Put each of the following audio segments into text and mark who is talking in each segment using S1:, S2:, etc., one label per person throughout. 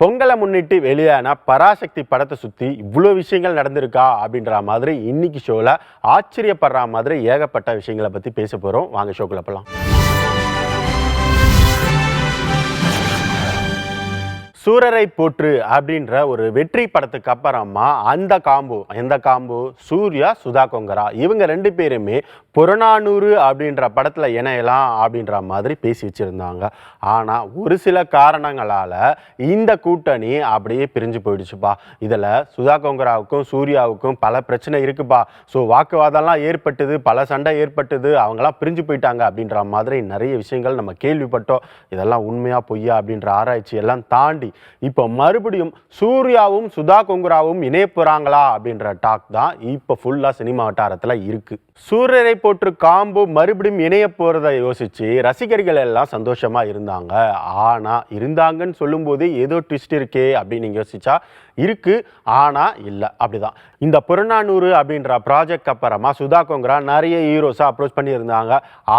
S1: பொங்கலை முன்னிட்டு வெளியான பராசக்தி படத்தை சுற்றி இவ்வளோ விஷயங்கள் நடந்திருக்கா அப்படின்ற மாதிரி இன்னைக்கு ஷோவில் ஆச்சரியப்படுற மாதிரி ஏகப்பட்ட விஷயங்களை பற்றி பேச போகிறோம். வாங்க ஷோக்குள்ள போகலாம். சூரரை போற்று அப்படின்ற ஒரு வெற்றி படத்துக்கு அப்புறமா எந்த காம்போ சூர்யா சுதா கொங்கரா இவங்க ரெண்டு பேருமே புறநானூறு அப்படின்ற படத்தில் இணையலாம் அப்படின்ற மாதிரி பேசி வச்சுருந்தாங்க. ஆனால் ஒரு சில காரணங்களால் இந்த கூட்டணி அப்படியே பிரிஞ்சு போயிடுச்சுப்பா. இதில் சுதா கொங்கராவுக்கும் சூர்யாவுக்கும் பல பிரச்சனை இருக்குப்பா. ஸோ வாக்குவாதம்லாம் ஏற்பட்டது, பல சண்டை ஏற்பட்டது, அவங்களாம் பிரிஞ்சு போயிட்டாங்க அப்படின்ற மாதிரி நிறைய விஷயங்கள் நம்ம கேள்விப்பட்டோம். இதெல்லாம் உண்மையா பொய்யா அப்படின்ற ஆராய்ச்சி எல்லாம் தாண்டி இப்போ மறுபடியும் சூர்யாவும் சுதா கொங்கராவும் இணைய போறாங்களா அப்படின்ற டாக் தான் இப்போ ஃபுல்லா சினிமா வட்டாரத்தில் இருக்கு. சூரரை போற்று காம்போ மறுபடியும் இணைய போறதை யோசிச்சு ரசிகர்கள் எல்லாம் சந்தோஷமா இருந்தாங்கன்னு சொல்லும் போது ஏதோ ட்விஸ்ட் இருக்கே அப்படின்னு நீங்க யோசிச்சா இருக்கு, ஆனா இல்ல. அப்படிதான் இந்த புறநானூறு அப்படின்ற ப்ராஜெக்ட் அப்புறமா சுதா கொங்கரா நிறைய ஹீரோஸை அப்ரோச் பண்ணியிருந்தாங்க.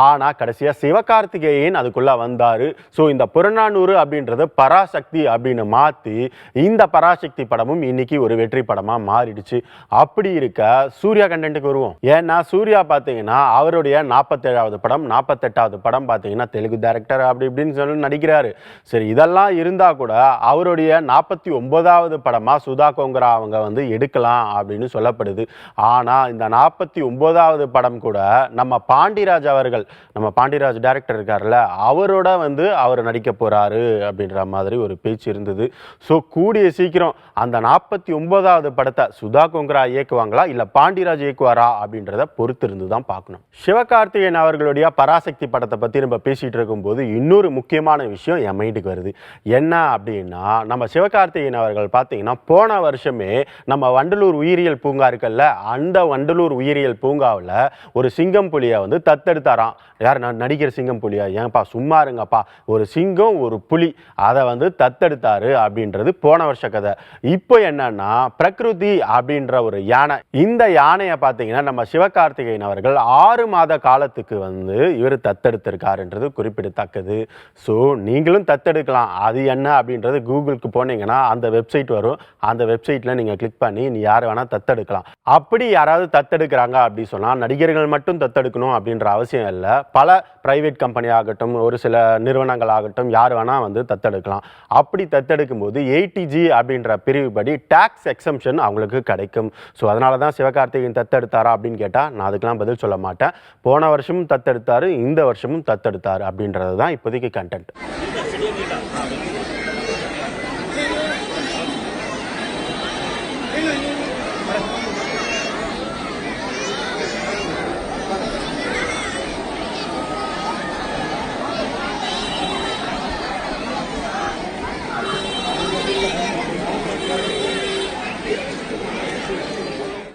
S1: ஆனா கடைசியா சிவகார்த்திகேயன் அதுக்குள்ள வந்தாரு. ஸோ இந்த புறநானூறு அப்படின்றது பராசக்தி அப்படின்னு மாத்தி இந்த பராசக்தி படமும் இன்னைக்கு ஒரு வெற்றி படமா மாறிடுச்சு. அப்படி இருக்க சூர்யா கண்டென்ட்டுக்கு வருவோம். ஏன்னா சூர்யா பார்த்தீங்கன்னா அவருடைய 48வது படம் பார்த்தீங்கன்னா தெலுங்கு டைரக்டர் அப்படி இப்படின்னு சொல்லி நடிக்கிறாரு. சரி, இதெல்லாம் இருந்தா கூட அவருடைய 49வது படமா சுதா கொங்கரா அவங்க வந்து எடுக்கலாம் அப்படின்னு சொல்லப்படுது. ஆனா இந்த 49வது படம் கூட நம்ம பாண்டிராஜ் டைரக்டர் இருக்காருல்ல, அவரோட வந்து அவர் நடிக்க போறாரு அப்படின்ற மாதிரி ஒரு பேச்சு இருந்தது. ஸோ கூடிய சீக்கிரம் அந்த 49வது படத்தை சுதா கொங்கரா இயக்குவாங்களா இல்ல பாண்டிராஜ் இயக்குவாரா அப்படின்றத பொறுத்து இருந்து தான் பார்க்கணும். சிவகார்த்திகேயன் அவர்களுடைய பராசக்தி படத்தை பத்தி நம்ம பேசிட்டு இருக்கும்போது இன்னொரு முக்கியமான விஷயம் என் மைண்டுக்கு வருது. என்ன அப்படின்னா, நம்ம சிவகார்த்திகேயன் அவர்கள் பார்த்தீங்கன்னா போன வருஷமே நம்ம வண்டலூர் உயிரியல் பூங்கா இருக்குல்ல, அந்த வண்டலூர் உயிரியல் பூங்காவில் ஒரு சிங்கம் புலியை வந்து தத்தெடுத்தாராம். யார்? நடிகர் சிங்கம் புலியா? ஏன்ப்பா சும்மா இருங்கப்பா, ஒரு சிங்கம் ஒரு புலி அதை வந்து தத்தெடுத்தாரு அப்படின்றது போன வருஷ கதை. இப்போ என்னன்னா பிரகிருதி அப்படின்ற ஒரு யானை, இந்த யானையை பார்த்தீங்கன்னா நம்ம சிவகார்த்திகேயன் அவர்கள் 6 மாத காலத்துக்கு வந்து இவர் தத்தெடுத்திருக்காருன்றது குறிப்பிடத்தக்கது. ஸோ நீங்களும் தத்தெடுக்கலாம். அது என்ன அப்படின்றது கூகுளுக்கு போனீங்கன்னா அந்த வெப்சைட் வரும். அந்த வெப்சைட்ல நீங்க கிளிக் பண்ணி நீ யார் வேணா தத்தெடுக்கலாம். அப்படி யாராவது தத்தெடுக்கிறாங்க அப்படி சொன்னா நடிகர்கள் மட்டும் தத்தெடுக்கணும் அப்படின்ற அவசியம் இல்லை. பல பிரைவேட் கம்பெனி ஆகட்டும், ஒரு சில நிறுவனங்கள் ஆகட்டும், யார் வேணா வந்து தத்தெடுக்கலாம். அப்படி தத்தெடுக்கும் போது 80G அப்படின்ற பிரிவுபடி டாக்ஸ் எக்ஸம்ஷன் அவங்களுக்கு கிடைக்கும். ஸோ அதனால தான் சிவகார்த்திகேயன் தத்தெடுத்தாரா அப்படின்னு கேட்டால் நான் அதுக்கெல்லாம் பதில் சொல்ல மாட்டேன். போன வருஷமும் தத்தெடுத்தாரு, இந்த வருஷமும் தத்தெடுத்தாரு அப்படின்றது தான் இப்போதைக்கு கண்டென்ட்.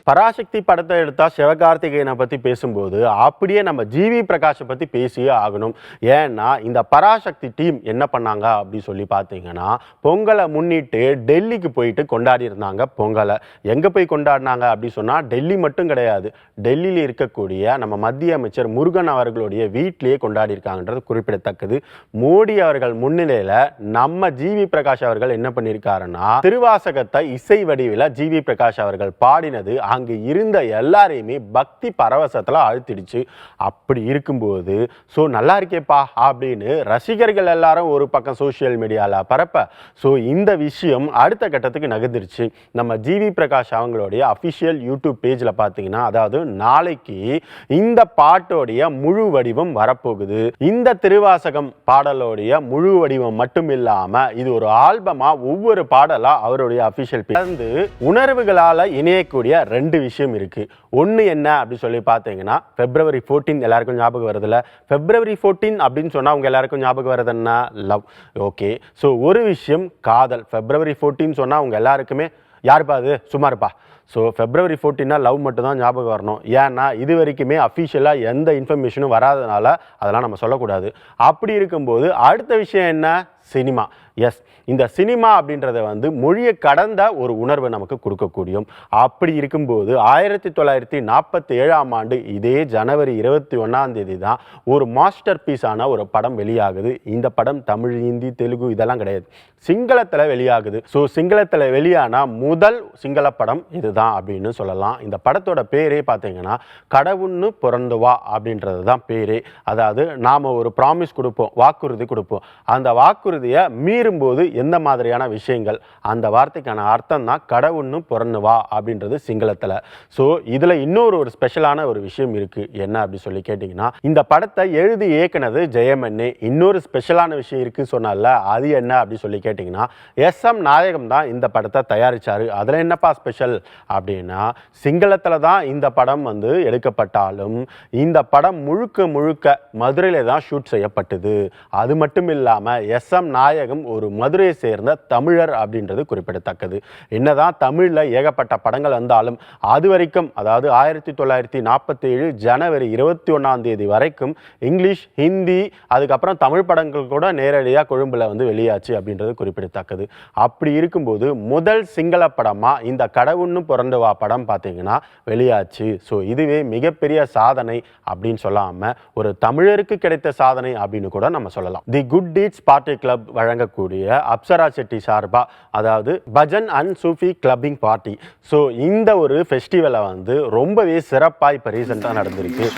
S1: பராசக்தி படத்தை எடுத்தா சிவகார்த்திகேயனை பற்றி பேசும்போது அப்படியே நம்ம ஜிவி பிரகாஷை பற்றி பேசியே ஆகணும். ஏன்னா இந்த பராசக்தி டீம் என்ன பண்ணாங்க அப்படி சொல்லி பார்த்தீங்கன்னா, பொங்கலை முன்னிட்டு டெல்லிக்கு போயிட்டு கொண்டாடி இருந்தாங்க. பொங்கலை எங்கே போய் கொண்டாடினாங்க அப்படி சொன்னால் டெல்லி மட்டும் கிடையாது, டெல்லியில் இருக்கக்கூடிய நம்ம மத்திய அமைச்சர் முருகன் அவர்களுடைய வீட்டிலேயே கொண்டாடி இருக்காங்கன்றது குறிப்பிடத்தக்கது. மோடி அவர்கள் முன்னிலையில் நம்ம ஜிவி பிரகாஷ் அவர்கள் என்ன பண்ணியிருக்காருன்னா, திருவாசகத்தை இசை வடிவில் ஜிவி பிரகாஷ் அவர்கள் பாடினது அங்கு இருந்த எல்லாரையுமே பக்தி பரவசத்துல அழுத்திடுச்சு. அப்படி இருக்கும்போது ஸோ நல்லா இருக்கேப்பா அப்படின்னு ரசிகர்கள் எல்லாரும் ஒரு பக்கம் சோசியல் மீடியால பரப்ப, ஸோ இந்த விஷயம் அடுத்த கட்டத்துக்கு நகர்ந்துருச்சு. நம்ம ஜிவி பிரகாஷ் அவங்களுடைய அஃபிஷியல் யூடியூப் பேஜ்ல பார்த்தீங்கன்னா, அதாவது நாளைக்கு இந்த பாட்டோடைய முழு வடிவம் வரப்போகுது. இந்த திருவாசகம் பாடலோடைய முழு வடிவம் மட்டும் இல்லாம இது ஒரு ஆல்பமா ஒவ்வொரு பாடலா அவருடைய அஃபிஷியல் பேஜ் உணர்வுகளால இணையக்கூடிய 2 விஷயம் இருக்கு. ஒன்று என்ன அப்படி சொல்லி பார்த்தீங்கன்னா, February 14 எல்லாருக்கும் ஞாபகம் வருதுல்ல. February 14 அப்படின்னு சொன்னா உங்க எல்லாருக்கும் ஞாபகம் வருதுன்னா லவ். ஓகே, ஸோ ஒரு விஷயம் காதல். February 14 சொன்னா உங்க எல்லாருக்குமே யாருப்பா அது, சும்மா இருப்பா. ஸோ February 14 லவ் மட்டும் தான் ஞாபகம் வரணும். ஏன்னா இது வரைக்குமே அஃபிஷியலாக எந்த இன்ஃபர்மேஷனும் வராதனால அதெல்லாம் நம்ம சொல்லக்கூடாது. அப்படி இருக்கும்போது அடுத்த விஷயம் என்ன? சினிமா. எஸ், இந்த சினிமா அப்படின்றத மொழியை கடந்த ஒரு உணர்வை நமக்கு கொடுக்கக்கூடியும். அப்படி இருக்கும்போது 1947ஆம் ஆண்டு இதே ஜனவரி 21 தான் ஒரு மாஸ்டர் பீஸான ஒரு படம் வெளியாகுது. இந்த படம் தமிழ், ஹிந்தி, தெலுங்கு இதெல்லாம் கிடையாது, சிங்களத்தில் வெளியாகுது. ஸோ சிங்களத்தில் வெளியான முதல் சிங்கள படம் இதுதான் அப்படின்னு சொல்லலாம். இந்த படத்தோட பேரே பார்த்தீங்கன்னா கடவுன்னு பிறந்து வா அப்படின்றது தான் பேரே. அதாவது நாம் ஒரு ப்ராமிஸ் கொடுப்போம், வாக்குறுதி கொடுப்போம். அந்த வாக்குறுதியை மீறும்போது எந்த மாதிரியான விஷயங்கள், அந்த வார்த்தைக்கான அர்த்தம் தான் கடவுன்னு பிறந்து வா அப்படின்றது சிங்களத்தில். ஸோ இதில் இன்னொரு ஸ்பெஷலான ஒரு விஷயம் இருக்குது. என்ன அப்படி சொல்லி கேட்டிங்கன்னா, இந்த படத்தை எழுதி இயக்குனது ஜெயமன்னே. இன்னொரு ஸ்பெஷலான விஷயம் இருக்குன்னு சொன்னால, அது என்ன அப்படி சொல்லி கேட்டிங்கன்னா, SM நாயகம் தான் இந்த படத்தை தயாரித்தார். அதில் என்னப்பா ஸ்பெஷல் அப்படின்னா, சிங்களத்தில் தான் இந்த படம் எடுக்கப்பட்டாலும் இந்த படம் முழுக்க முழுக்க மதுரையில் தான் ஷூட் செய்யப்பட்டது. அது மட்டும் இல்லாமல் SM நாயகம் ஒரு மதுரையை சேர்ந்த தமிழர் அப்படின்றது குறிப்பிடத்தக்கது. என்னதான் தமிழில் ஏகப்பட்ட படங்கள் வந்தாலும் அது வரைக்கும், அதாவது 1947 ஜனவரி 21 வரைக்கும் இங்கிலீஷ், ஹிந்தி, அதுக்கப்புறம் தமிழ் படங்கள் கூட நேரடியாக கொழும்பில் வெளியாச்சு அப்படின்றது குறிப்பிடத்தக்கது. அப்படி இருக்கும்போது முதல் சிங்கள படமாக இந்த கடவுன்னு பிறந்து வா படம் பார்த்தீங்கன்னா வெளியாச்சு. ஸோ இதுவே மிகப்பெரிய சாதனை அப்படின்னு சொல்லாமல் ஒரு தமிழருக்கு கிடைத்த சாதனை அப்படின்னு கூட நம்ம சொல்லலாம். The good deeds party club வழங்கக்கூடிய அப்சரா செட்டி சார்பா, அதாவது bhajan and Sufi clubbing party. So இந்த ஒரு ஃபெஸ்டிவலை ரொம்பவே சிறப்பாக இப்போ ரீசெண்டாக நடந்திருக்கு.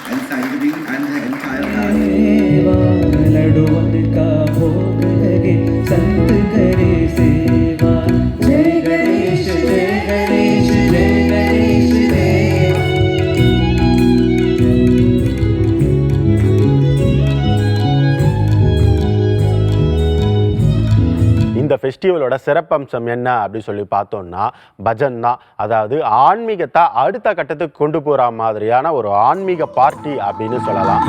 S1: இந்த ஃபெஸ்டிவலோட சிறப்பம்சம் என்ன அப்படி சொல்லி பார்த்தோம்னா பஜன் தான். அதாவது ஆன்மீகத்தை அடுத்த கட்டத்துக்கு கொண்டு போகிற மாதிரியான ஒரு ஆன்மீக பார்ட்டி அப்படின்னு சொல்லலாம்.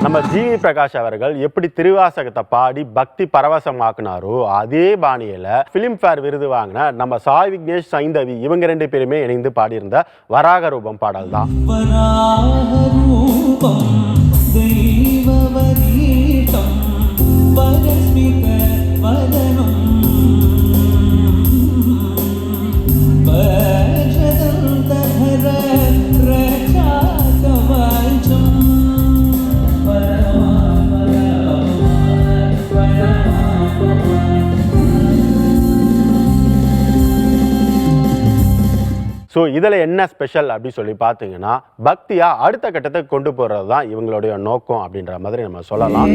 S1: நம்ம ஜிவி பிரகாஷ் அவர்கள் எப்படி திருவாசகத்தை பாடி பக்தி பரவசமாக்குனாரோ அதே பாணியில் ஃபிலிம்ஃபேர் விருது வாங்கின நம்ம சாய் விக்னேஷ், சைந்தவி இவங்க 2 பேருமே இணைந்து பாடியிருந்த வராக ரூபம் பாடல் தான். ஸோ இதில் என்ன ஸ்பெஷல் அப்படி சொல்லி பார்த்தீங்கன்னா பக்தியாக அடுத்த கட்டத்துக்கு கொண்டு போகிறது தான் இவங்களுடைய நோக்கம் அப்படின்ற மாதிரி நம்ம சொல்லலாம்.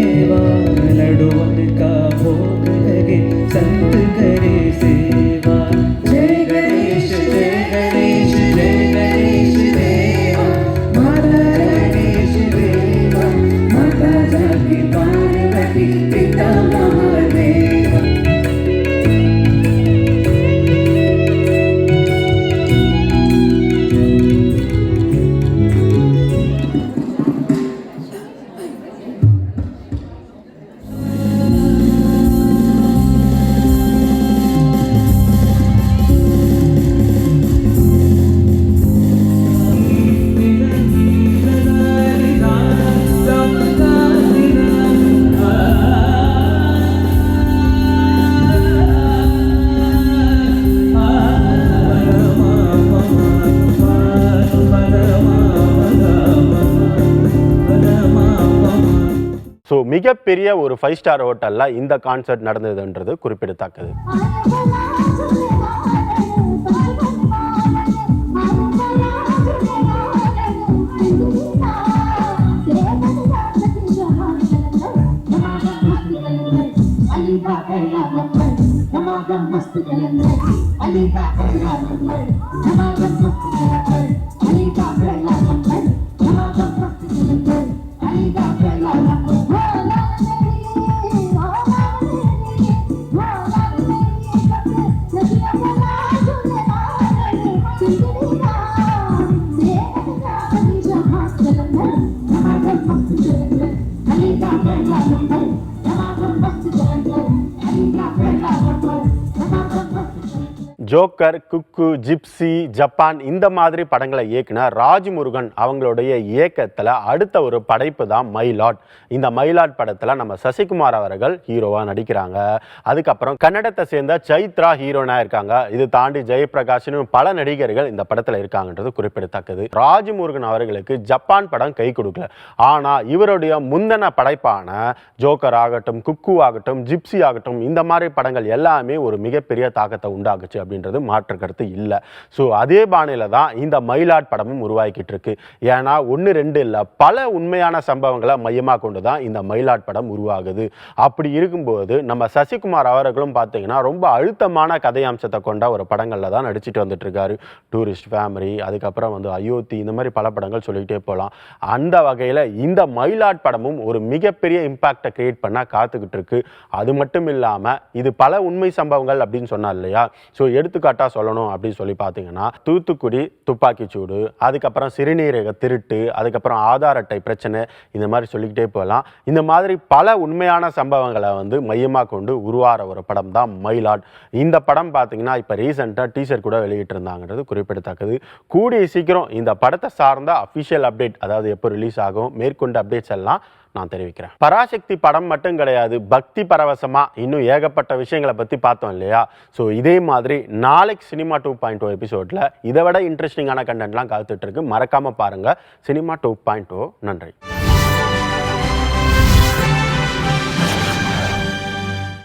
S1: ஸோ மிகப்பெரிய ஒரு 5 ஸ்டார் ஹோட்டலில் இந்த கான்சர்ட் நடந்ததுன்றது குறிப்பிடத்தக்கது. ஜோக்கர், குக்கு, ஜிப்சி, ஜப்பான் இந்த மாதிரி படங்களை இயக்குன ராஜ்முருகன் அவங்களுடைய இயக்கத்தில் அடுத்த ஒரு படைப்பு தான் மைலாட். இந்த மைலாட் படத்தில் நம்ம சசிகுமார் அவர்கள் ஹீரோவாக நடிக்கிறாங்க. அதுக்கப்புறம் கன்னடத்தை சேர்ந்த சைத்ரா ஹீரோனா இருக்காங்க. இது தாண்டி ஜெயபிரகாஷ்னு பல நடிகர்கள் இந்த படத்தில் இருக்காங்கன்றது குறிப்பிடத்தக்கது. ராஜ்முருகன் அவர்களுக்கு ஜப்பான் படம் கை கொடுக்கல. ஆனால் இவருடைய முந்தின படைப்பான ஜோக்கர் ஆகட்டும், குக்கு ஆகட்டும், ஜிப்சி ஆகட்டும் இந்த மாதிரி படங்கள் எல்லாமே ஒரு மிகப்பெரிய தாக்கத்தை உண்டாக்குச்சு அப்படின்றது மாற்று கருத்து இல்லை. ஸோ அதே பாணியில தான் இந்த மைலாட் படமும் உருவாக்கிட்டு இருக்கு. ஏன்னா 1, 2 இல்லை, பல உண்மையான சம்பவங்களை மையமாக கொண்டு தான் இந்த மைலாட் படம் உருவாகுது. அப்படி இருக்கும்போது நம்ம சசிகுமார் அவர்களும் பார்த்தீங்கன்னா ரொம்ப அழுத்தமான கதையம்சத்தை கொண்ட ஒரு படங்களில் தான் நடிச்சுட்டு வந்துட்டு இருக்காரு. டூரிஸ்ட் ஃபேமிலி, அதுக்கப்புறம் அயோத்தி, இந்த மாதிரி பல படங்கள் சொல்லிக்கிட்டே போகலாம். அந்த வகையில் இந்த மைலாட் படமும் ஒரு மிகப்பெரிய இம்பாக்டை கிரியேட் பண்ண காத்துக்கிட்டு இருக்கு. அது மட்டும் இல்லாமல் இது பல உண்மை சம்பவங்கள் அப்படின்னு சொன்னா இல்லையா. ஸோ எடுத்துக்காட்டாக சொல்லணும் அப்படின்னு சொல்லி பார்த்தீங்கன்னா தூத்துக்குடி துப்பாக்கிச்சூடு, அதுக்கப்புறம் சிறுநீரக திருட்டு, அதுக்கப்புறம் ஆதார் அட்டை பிரச்சனை, இந்த மாதிரி சொல்லிக்கிட்டே போகலாம். இந்த மாதிரி பல உண்மையான சம்பவங்களை மையமாக கொண்டு உருவாகிற ஒரு படம் தான் மைலாட். இந்த படம் பார்த்தீங்கன்னா இப்போ ரீசெண்டாக டீசர் கூட வெளியிட்டிருந்தாங்கிறது குறிப்பிடத்தக்கது. கூடிய சீக்கிரம் இந்த படத்தை சார்ந்த அஃபிஷியல் அப்டேட், அதாவது எப்போ ரிலீஸ் ஆகும் மேற்கொண்ட அப்டேட்ஸ் எல்லாம் நான் தெரிவிக்கிறேன். பராசக்தி படம் மட்டும் கிடையாது, பக்தி பரவசமா இன்னும் ஏகப்பட்ட விஷயங்களை பற்றி பார்த்தோம் இல்லையா. ஸோ இதே மாதிரி நாளைக்கு சினிமா 2.0 எபிசோட்ல இதை விட இன்ட்ரெஸ்டிங்கான கண்டென்ட்லாம் காத்துட்டு இருக்கு. மறக்காம பாருங்க சினிமா 2.0. நன்றி.